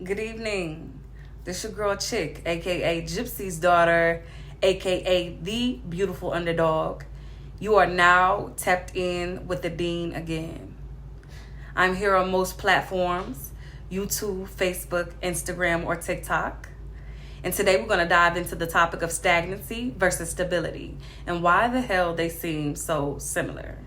Good evening. This your girl Chick, aka Gypsy's daughter, aka the beautiful underdog. You are now tapped in with the Dean again. I'm here on most platforms: YouTube, Facebook, Instagram, or TikTok. And today we're going to dive into the topic of stagnancy versus stability and why the hell they seem so similar.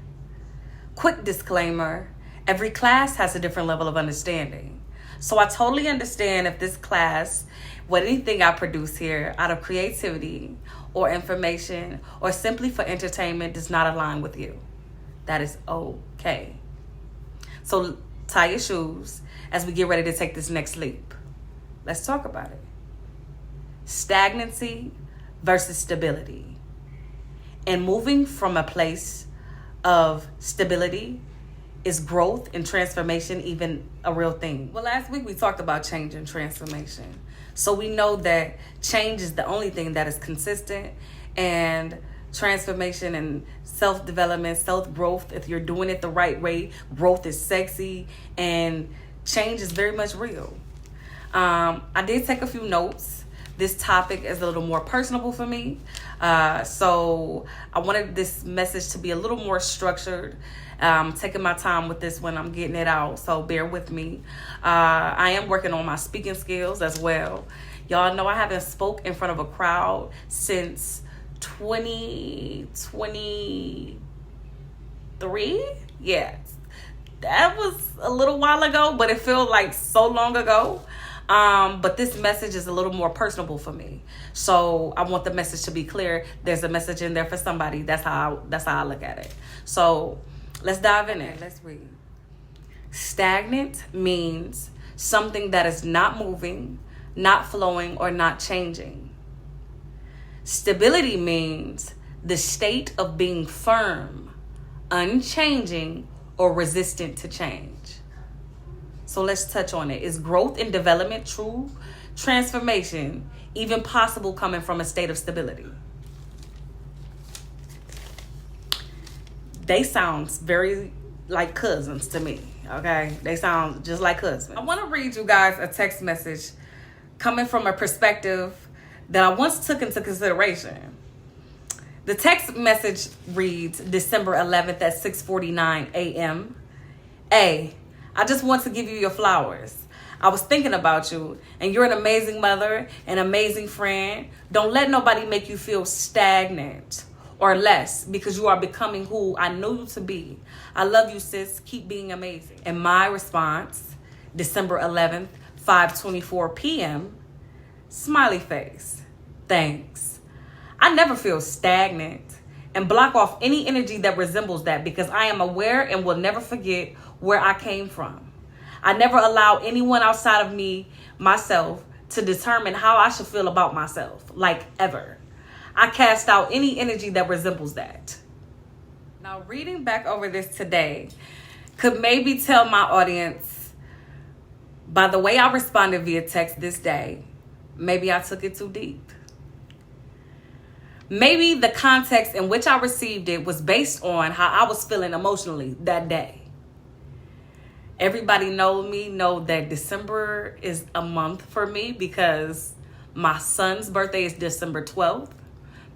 Quick disclaimer: every class has a different level of understanding. So I totally understand if this class, what anything I produce here out of creativity or information or simply for entertainment does not align with you. That is okay. So tie your shoes as we get ready to take this next leap. Let's talk about it. Stagnancy versus stability. And moving from a place of stability, is growth and transformation even a real thing? Well, last week we talked about change and transformation. So we know that change is the only thing that is consistent, and transformation and self-development, self-growth, if you're doing it the right way, growth is sexy and change is very much real. I did take a few notes. This topic is a little more personable for me. So I wanted this message to be a little more structured. Taking my time with this when I'm getting it out, so bear with me. I am working on my speaking skills as well. Y'all know I haven't spoke in front of a crowd since 2023. Yeah, that was a little while ago, but it felt like so long ago. But this message is a little more personable for me. So I want the message to be clear. There's a message in there for somebody. That's how I look at it. So let's dive in it. Let's read. Stagnant means something that is not moving, not flowing, or not changing. Stability means the state of being firm, unchanging, or resistant to change. So let's touch on it. Is growth and development, true transformation, even possible coming from a state of stability? They sound very like cousins to me, okay? They sound just like cousins. I want to read you guys a text message coming from a perspective that I once took into consideration. The text message reads, December 11th at 6:49 a.m. I just want to give you your flowers. I was thinking about you, and you're an amazing mother, an amazing friend. Don't let nobody make you feel stagnant or less, because you are becoming who I know you to be. I love you, sis. Keep being amazing. And my response, December 11th, 5:24 p.m., smiley face. Thanks. I never feel stagnant and block off any energy that resembles that, because I am aware and will never forget where I came from. I never allow anyone outside of me, myself, to determine how I should feel about myself, like ever. I cast out any energy that resembles that. Now, reading back over this today could maybe tell my audience, by the way I responded via text this day, maybe I took it too deep. Maybe the context in which I received it was based on how I was feeling emotionally that day. Everybody know that December is a month for me because my son's birthday is December 12th.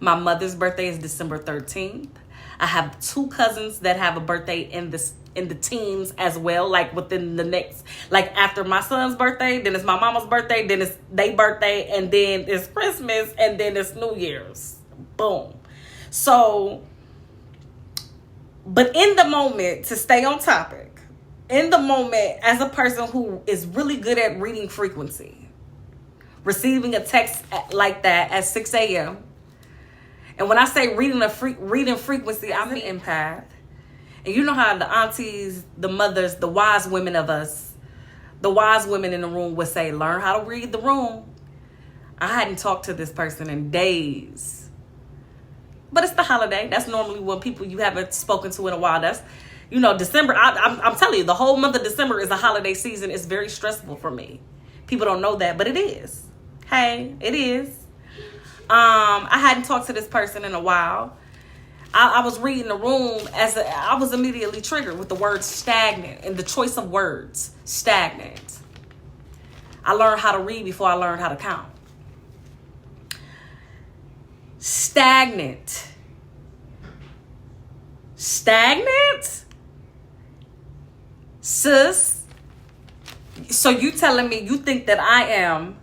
My mother's birthday is December 13th. I have two cousins that have a birthday in the teens as well, like within the next, like after my son's birthday, then it's my mama's birthday, then it's their birthday, and then it's Christmas, and then it's New Year's. Boom. So, but in the moment, to stay on topic, in the moment, as a person who is really good at reading frequency, receiving a text like that at 6 a.m., and when I say reading frequency, I'm an empath. And you know how the aunties, the mothers, the wise women of us, the wise women in the room would say, learn how to read the room. I hadn't talked to this person in days. But it's the holiday. That's normally when people you haven't spoken to in a while. That's, December. I'm telling you, the whole month of December is a holiday season. It's very stressful for me. People don't know that, but it is. Hey, it is. I hadn't talked to this person in a while. I was reading the room I was immediately triggered with the word stagnant and the choice of words, stagnant. I learned how to read before I learned how to count. Stagnant. Stagnant? Sis, so you telling me you think that I am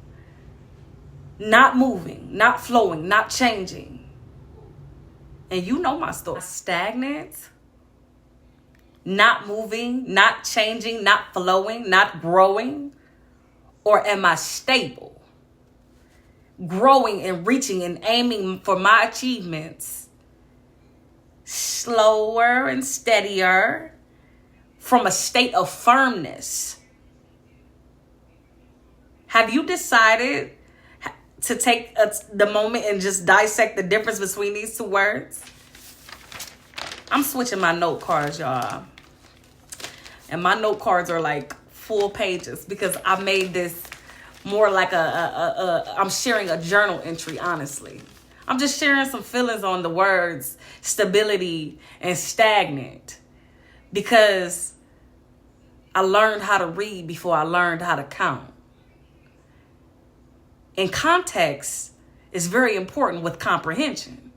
not moving, not flowing, not changing? And you know my story. Stagnant, not moving, not changing, not flowing, not growing? Or am I stable, growing and reaching and aiming for my achievements, slower and steadier, from a state of firmness? Have you decided to take the moment and just dissect the difference between these two words? I'm switching my note cards, y'all. And my note cards are like full pages because I made this more like I'm sharing a journal entry, honestly. I'm just sharing some feelings on the words stability and stagnant because I learned how to read before I learned how to count. And context is very important with comprehension.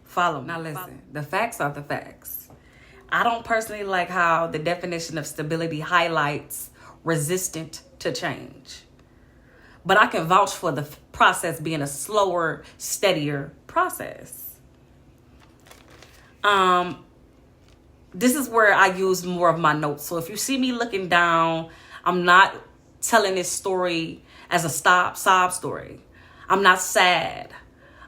Follow me. Now listen, the facts are the facts. I don't personally like how the definition of stability highlights resistant to change. But I can vouch for the process being a slower, steadier process. This is where I use more of my notes. So if you see me looking down, I'm not telling this story as a sob story. I'm not sad.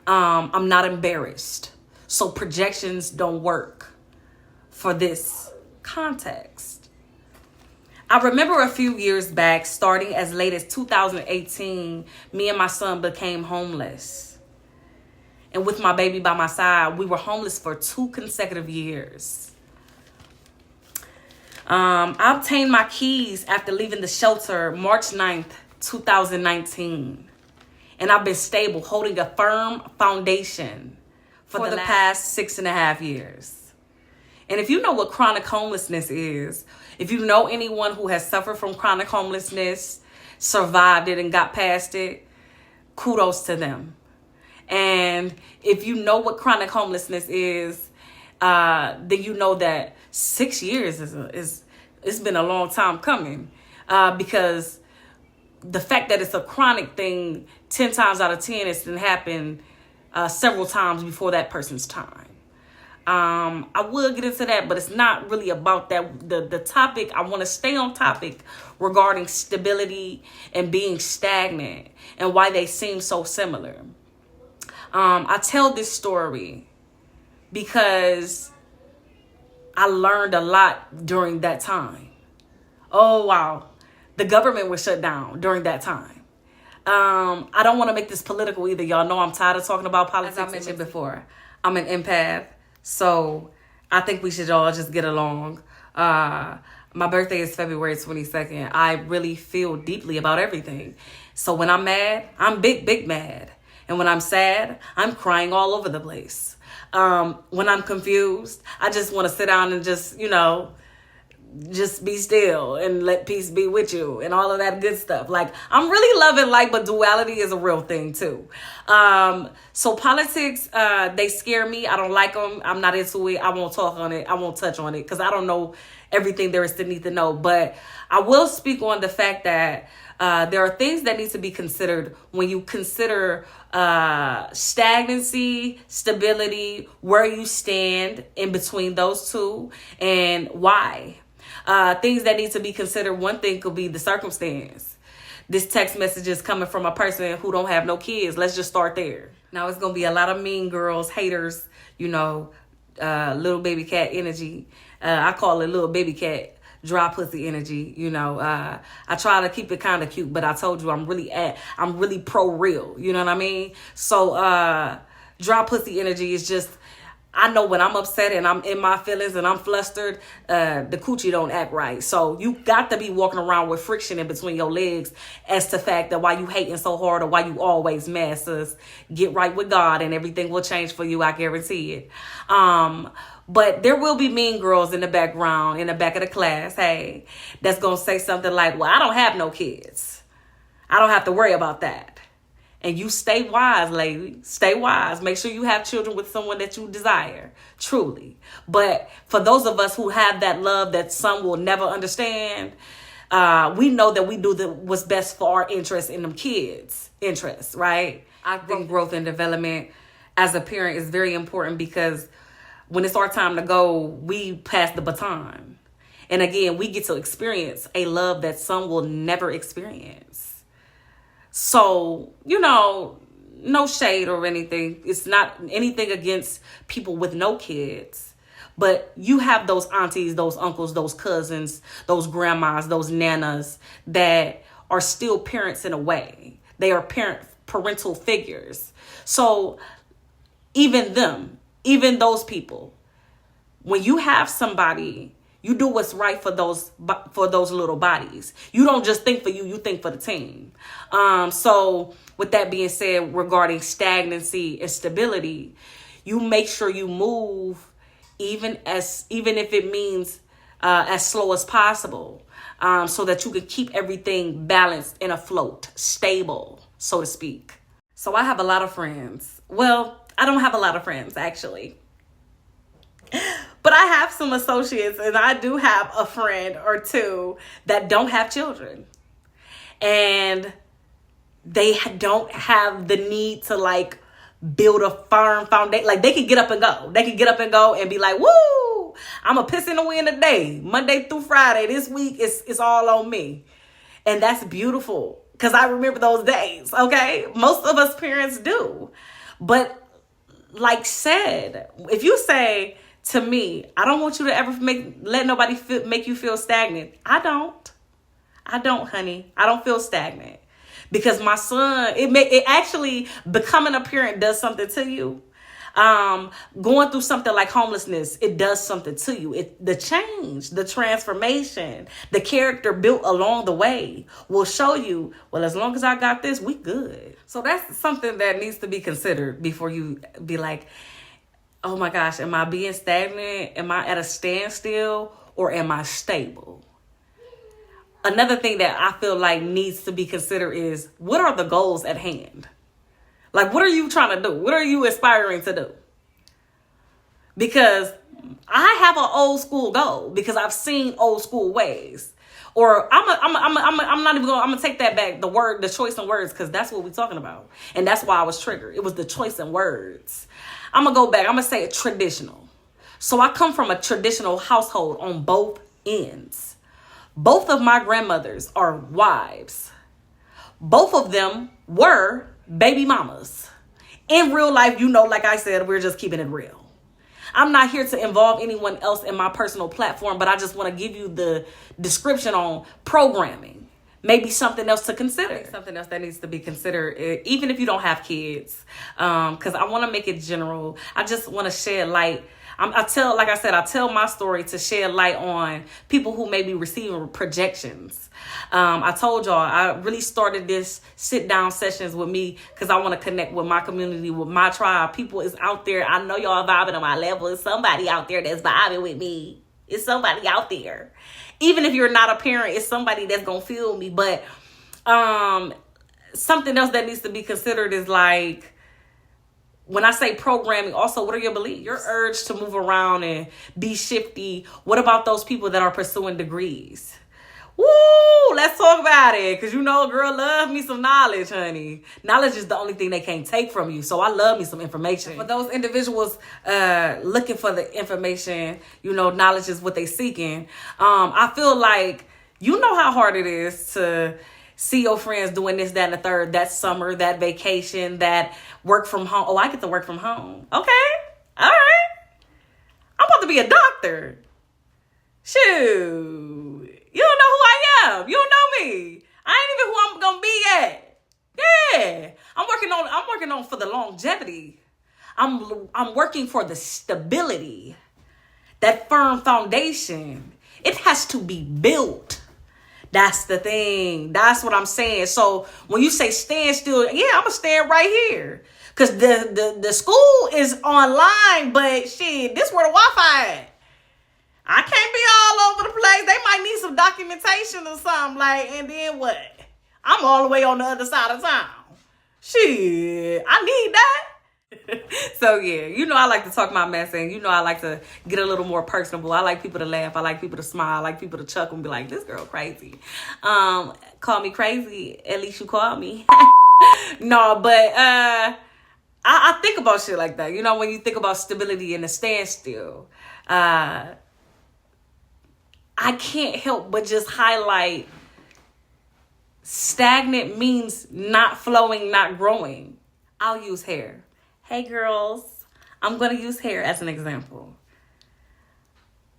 I'm not embarrassed. So projections don't work for this context. I remember a few years back, starting as late as 2018, me and my son became homeless. And with my baby by my side, we were homeless for 2 consecutive years. I obtained my keys after leaving the shelter March 9th, 2019. And I've been stable, holding a firm foundation for the past 6.5 years. And if you know what chronic homelessness is, if you know anyone who has suffered from chronic homelessness, survived it and got past it, kudos to them. And if you know what chronic homelessness is, then you know that 6 years it's been a long time coming, because the fact that it's a chronic thing, 10 times out of 10, it's been happened several times before that person's time. I will get into that, but it's not really about that. The topic, I want to stay on topic regarding stability and being stagnant and why they seem so similar. I tell this story because I learned a lot during that time. Oh, wow. The government was shut down during that time. I don't want to make this political either. Y'all know I'm tired of talking about politics. As I mentioned before, I'm an empath. So I think we should all just get along. My birthday is February 22nd. I really feel deeply about everything. So when I'm mad, I'm big mad. And when I'm sad, I'm crying all over the place. When I'm confused, I just want to sit down and just be still and let peace be with you and all of that good stuff. Like, I'm really loving life, but duality is a real thing too. So politics, they scare me. I don't like them. I'm not into it. I won't talk on it. I won't touch on it because I don't know everything there is to need to know. But I will speak on the fact that there are things that need to be considered when you consider stagnancy, stability, where you stand in between those two, and why. Things that need to be considered. One thing could be the circumstance. This text message is coming from a person who don't have no kids. Let's just start there. Now, it's going to be a lot of mean girls, haters, little baby cat energy. I call it little baby cat dry pussy energy. I try to keep it kind of cute, but I told you I'm really pro real. You know what I mean? So dry pussy energy is just, I know when I'm upset and I'm in my feelings and I'm flustered, the coochie don't act right. So you got to be walking around with friction in between your legs as to the fact that why you hating so hard or why you always mad, sis. Get right with God and everything will change for you. I guarantee it. But there will be mean girls in the background, in the back of the class, hey, that's going to say something like, well, I don't have no kids. I don't have to worry about that. And you stay wise, lady. Stay wise. Make sure you have children with someone that you desire, truly. But for those of us who have that love that some will never understand, we know that we do what's best for our interests and them kids' interests, right? I think growth and development as a parent is very important because when it's our time to go, we pass the baton. And again, we get to experience a love that some will never experience. So, no shade or anything. It's not anything against people with no kids. But you have those aunties, those uncles, those cousins, those grandmas, those nanas that are still parents in a way. They are parental figures. So even those people, when you have somebody, you do what's right for those little bodies. You don't just think for you, you think for the team. So with that being said, regarding stagnancy and stability, you make sure you move even if it means as slow as possible, so that you can keep everything balanced and afloat, stable, so to speak. So I have a lot of friends. Well, I don't have a lot of friends, actually. But I have some associates, and I do have a friend or two that don't have children. And they don't have the need to build a firm foundation. Like, they can get up and go. They can get up and go and be like, woo, I'm a piss in the wind today. Monday through Friday. This week, it's all on me. And that's beautiful because I remember those days, okay? Most of us parents do. But like said, if you say to me, I don't want you to ever let nobody make you feel stagnant. I don't, honey. I don't feel stagnant. Because my son, it actually, becoming a parent does something to you. Going through something like homelessness, it does something to you. The change, the transformation, the character built along the way will show you, well, as long as I got this, we good. So that's something that needs to be considered before you be like, oh my gosh, am I being stagnant? Am I at a standstill or am I stable? Another thing that I feel like needs to be considered is, what are the goals at hand? Like, what are you trying to do? What are you aspiring to do? Because I have an old school goal because I've seen old school ways. Or I'm not even going. I'm gonna take that back. The choice in words, because that's what we're talking about, and that's why I was triggered. It was the choice in words. I'm gonna go back. I'm gonna say it traditional. So I come from a traditional household on both ends. Both of my grandmothers are wives. Both of them were baby mamas. In real life, like I said, we're just keeping it real. I'm not here to involve anyone else in my personal platform, but I just want to give you the description on programming. Maybe something else to consider. Something else that needs to be considered, even if you don't have kids, because I want to make it general. I just want to shed light. I tell my story to shed light on people who may be receiving projections. I told y'all, I really started this sit down sessions with me because I want to connect with my community, with my tribe. People is out there. I know y'all vibing on my level. It's somebody out there that's vibing with me. It's somebody out there. Even if you're not a parent, it's somebody that's going to feel me. But something else that needs to be considered is like, when I say programming, also, what are your beliefs? Your urge to move around and be shifty. What about those people that are pursuing degrees? Woo, let's talk about it. Because girl, love me some knowledge, honey. Knowledge is the only thing they can't take from you. So I love me some information. For those individuals looking for the information, knowledge is what they seeking. I feel like how hard it is to see your friends doing this, that, and the third, that summer, that vacation, that work from home. Oh, I get to work from home. Okay. All right. I'm about to be a doctor. Shoot. You don't know who I am. You don't know me. I ain't even who I'm going to be yet. Yeah. I'm working on for the longevity. I'm working for the stability. That firm foundation. It has to be built. That's the thing. That's what I'm saying. So when you say stand still, yeah, I'm going to stand right here. Because the school is online, but shit, this where the Wi-Fi at. I can't be all over the place. They might need some documentation or something. And then what? I'm all the way on the other side of town. Shit, I need that. So yeah, you know I like to talk my mess, and you know I like to get a little more personable. I like people to laugh. I like people to smile. I like people to chuckle and be like, this girl crazy. Call me crazy. At least you called me. No, but I think about shit like that. You know, when you think about stability and a standstill, I can't help but just highlight stagnant means not flowing, not growing. I'll use hair. Hey girls, I'm going to use hair as an example.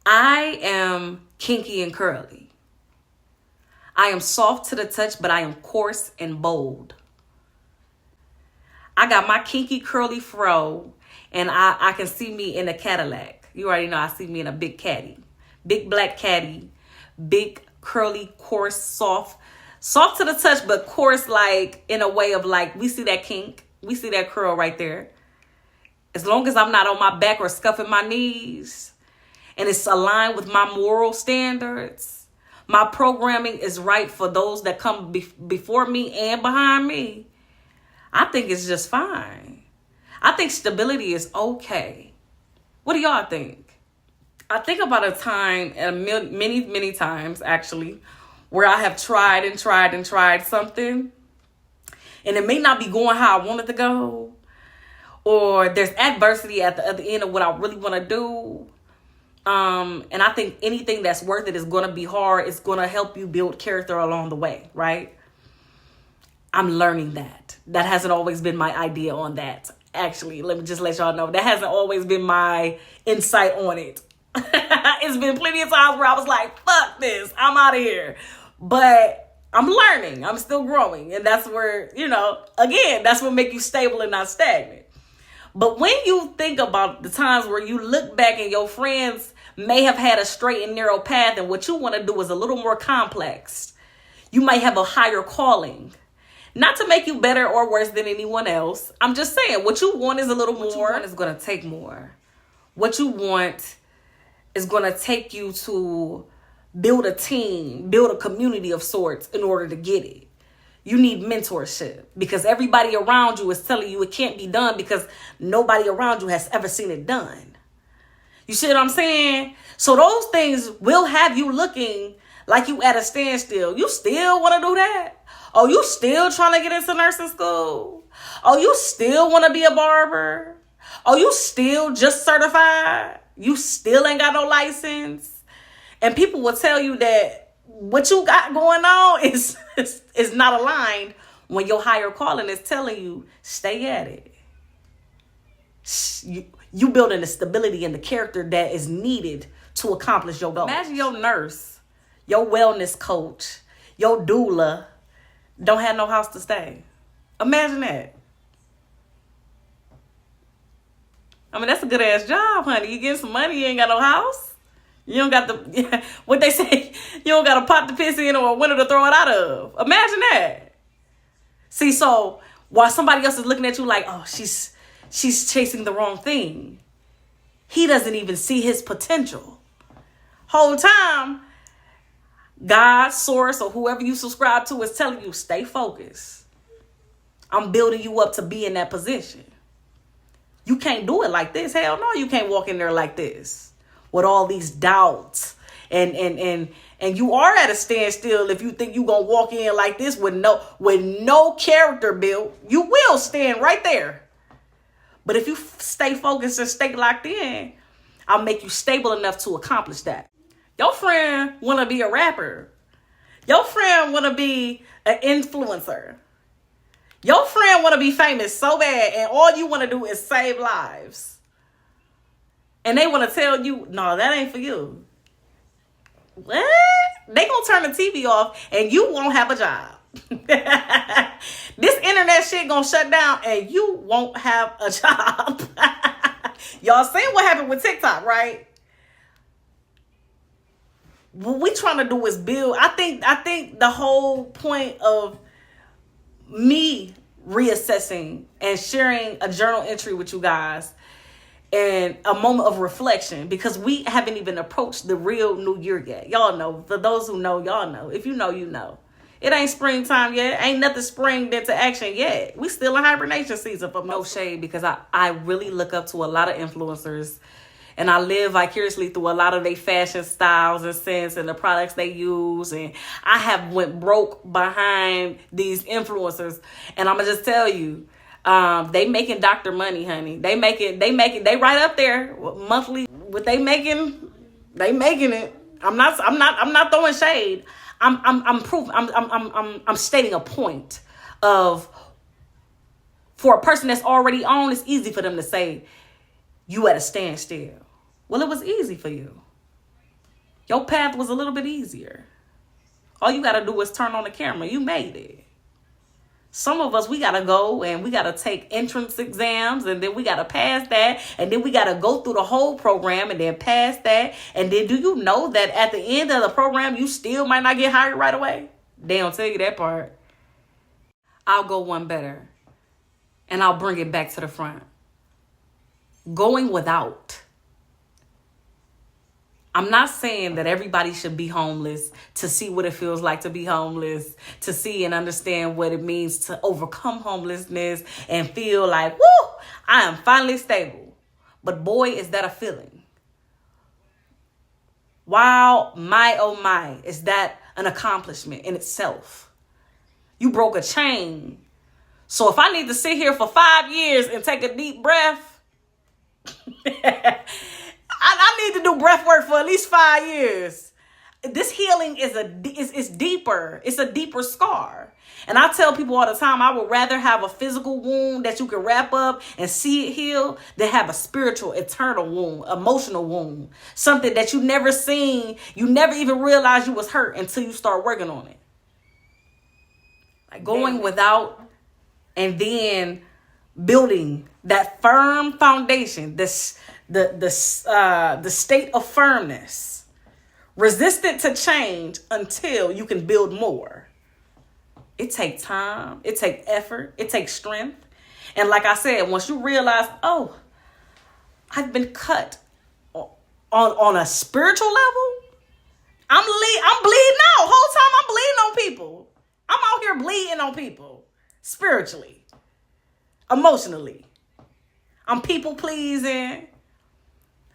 I am kinky and curly. I am soft to the touch, but I am coarse and bold. I got my kinky curly fro, and I can see me in a Cadillac. You already know I see me in a big caddy. Big black caddy. Big curly, coarse, soft. Soft to the touch, but coarse like in a way of like, we see that kink. We see that curl right there. As long as I'm not on my back or scuffing my knees, and it's aligned with my moral standards, my programming is right for those that come before me and behind me, I think it's just fine. I think stability is okay. What do y'all think? I think about a time, and many times actually, where I have tried something, and it may not be going how I want it to go, or there's adversity at the other end of what I really want to do. And I think anything that's worth it is going to be hard. It's going to help you build character along the way, right? I'm learning that. That hasn't always been my idea on that. Actually, let me just let y'all know. That hasn't always been my insight on it. It's been plenty of times where I was like, fuck this, I'm out of here. But I'm learning. I'm still growing. And that's where, you know, again, that's what makes you stable and not stagnant. But when you think about the times where you look back and your friends may have had a straight and narrow path, and what you want to do is a little more complex. You might have a higher calling. Not to make you better or worse than anyone else. I'm just saying, what you want is a little more. What you want is going to take more. What you want is going to take you to build a team, build a community of sorts in order to get it. You need mentorship because everybody around you is telling you it can't be done because nobody around you has ever seen it done. You see what I'm saying? So those things will have you looking like you at a standstill. You still want to do that? Oh, you still trying to get into nursing school? Oh, you still want to be a barber? Oh, you still just certified? You still ain't got no license? And people will tell you that what you got going on is not aligned when your higher calling is telling you, stay at it. You building the stability and the character that is needed to accomplish your goal. Imagine your nurse, your wellness coach, your doula don't have no house to stay. Imagine that. I mean, that's a good ass job, honey. You getting some money, you ain't got no house. You don't got the, what they say, you don't got a pot to piss in or a window to throw it out of. Imagine that. See, so while somebody else is looking at you like, oh, she's chasing the wrong thing, he doesn't even see his potential. Whole time, God, source, or whoever you subscribe to is telling you, stay focused. I'm building you up to be in that position. You can't do it like this. Hell no, you can't walk in there like this with all these doubts. And you are at a standstill if you think you're going to walk in like this with no character built. You will stand right there. But if you stay focused and stay locked in, I'll make you stable enough to accomplish that. Your friend want to be a rapper. Your friend want to be an influencer. Your friend want to be famous so bad, and all you want to do is save lives. And they want to tell you, no, that ain't for you. What? They gonna turn the TV off, and you won't have a job. This internet shit gonna shut down, and you won't have a job. Y'all seen what happened with TikTok, right? What we trying to do is build. I think the whole point of me reassessing and sharing a journal entry with you guys and a moment of reflection, because we haven't even approached the real new year yet. Y'all know. For those who know, y'all know. If you know, you know. It ain't springtime yet. Ain't nothing springed into action yet. We still in hibernation season for no shade, because I really look up to a lot of influencers, and I live vicariously through a lot of their fashion styles and scents and the products they use. And I have went broke behind these influencers. And I'm going to just tell you, they making doctor money, honey. They right up there monthly. What they making it. I'm not throwing shade. I'm stating a point of, for a person that's already on, it's easy for them to say, you at a standstill. Well, it was easy for you. Your path was a little bit easier. All you got to do is turn on the camera. You made it. Some of us, we got to go and we got to take entrance exams, and then we got to pass that, and then we got to go through the whole program and then pass that. And then do you know that at the end of the program, you still might not get hired right away? They don't tell you that part. I'll go one better, and I'll bring it back to the front. Going without. I'm not saying that everybody should be homeless to see what it feels like to be homeless, to see and understand what it means to overcome homelessness and feel like, woo, I am finally stable. But boy, is that a feeling. Wow, my, oh my, is that an accomplishment in itself. You broke a chain. So if I need to sit here for 5 years and take a deep breath, I need to do breath work for at least 5 years. This healing is deeper. It's a deeper scar. And I tell people all the time, I would rather have a physical wound that you can wrap up and see it heal than have a spiritual, eternal wound, emotional wound. Something that you never seen, you never even realized you was hurt until you start working on it. Like going without and then building that firm foundation, the state of firmness, resistant to change until you can build more. It takes time. It takes effort. It takes strength. And like I said, once you realize, oh, I've been cut on a spiritual level, I'm bleeding out. Whole time I'm bleeding on people. I'm out here bleeding on people spiritually, emotionally. I'm people pleasing.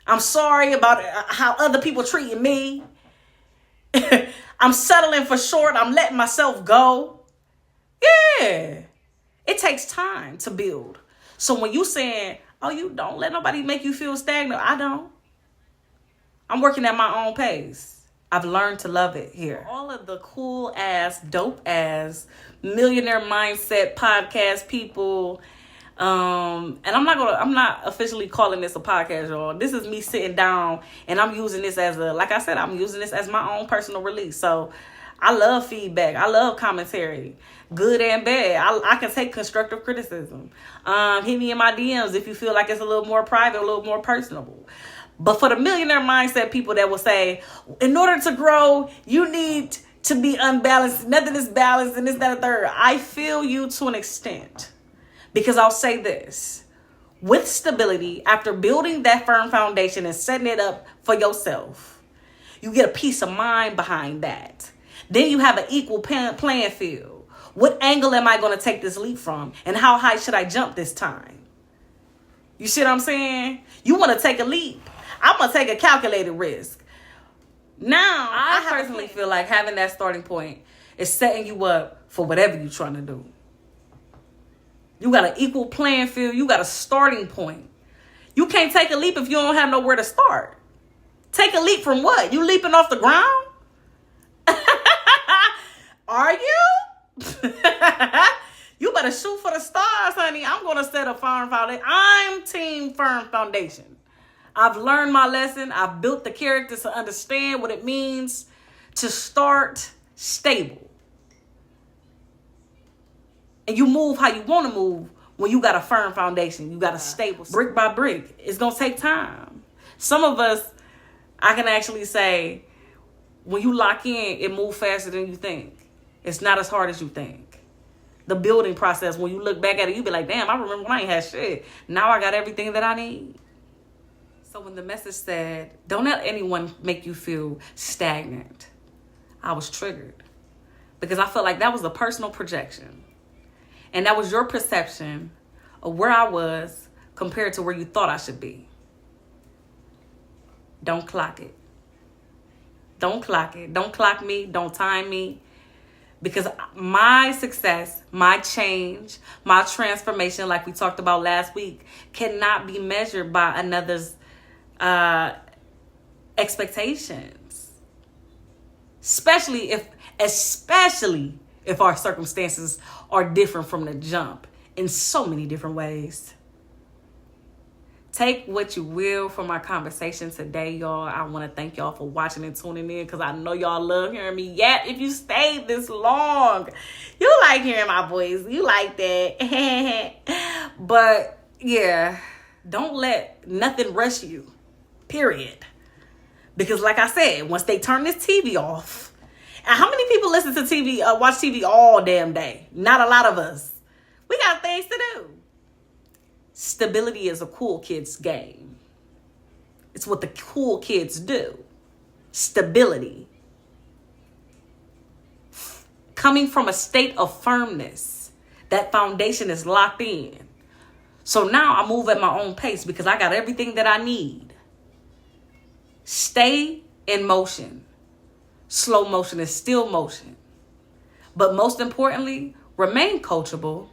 I'm sorry about how other people treating me. I'm settling for short. I'm letting myself go. Yeah. It takes time to build. So when you saying, oh, you don't let nobody make you feel stagnant, I don't. I'm working at my own pace. I've learned to love it here. All of the cool ass, dope ass, millionaire mindset podcast people. And I'm not officially calling this a podcast, y'all. This is me sitting down and I'm using this as I'm using this as my own personal release. So I love feedback. I love commentary, good and bad. I can take constructive criticism. Hit me in my DMs if you feel like it's a little more private, a little more personable. But for the millionaire mindset people that will say, in order to grow, you need to be unbalanced. Nothing is balanced and this, that, and third. I feel you to an extent. Because I'll say this, with stability, after building that firm foundation and setting it up for yourself, you get a peace of mind behind that. Then you have an equal playing field. What angle am I going to take this leap from? And how high should I jump this time? You see what I'm saying? You want to take a leap. I'm going to take a calculated risk. Now, I personally feel like having that starting point is setting you up for whatever you're trying to do. You got an equal playing field. You got a starting point. You can't take a leap if you don't have nowhere to start. Take a leap from what? You leaping off the ground? Are you? You better shoot for the stars, honey. I'm going to set a firm foundation. I'm team firm foundation. I've learned my lesson. I've built the character to understand what it means to start stable. And you move how you want to move when you got a firm foundation. You got a stable, brick by brick. It's going to take time. Some of us, I can actually say, when you lock in, it moves faster than you think. It's not as hard as you think. The building process, when you look back at it, you be like, damn, I remember when I ain't had shit. Now I got everything that I need. So when the message said, don't let anyone make you feel stagnant, I was triggered. because I felt like that was a personal projection. And that was your perception of where I was compared to where you thought I should be. Don't clock it. Don't clock it. Don't clock me. Don't time me. Because my success, my change, my transformation, like we talked about last week, cannot be measured by another's expectations. Especially if our circumstances are different from the jump in so many different ways. Take what you will from our conversation today, y'all. I want to thank y'all for watching and tuning in, because I know y'all love hearing me. Yet, if you stayed this long, you like hearing my voice. You like that. But yeah, don't let nothing rush you. Period. Because like I said, once they turn this TV off, and how many people listen to TV, watch TV all damn day? Not a lot of us. We got things to do. Stability is a cool kid's game. It's what the cool kids do. Stability. Coming from a state of firmness. That foundation is locked in. So now I move at my own pace because I got everything that I need. Stay in motion. Slow motion is still motion. But most importantly, remain coachable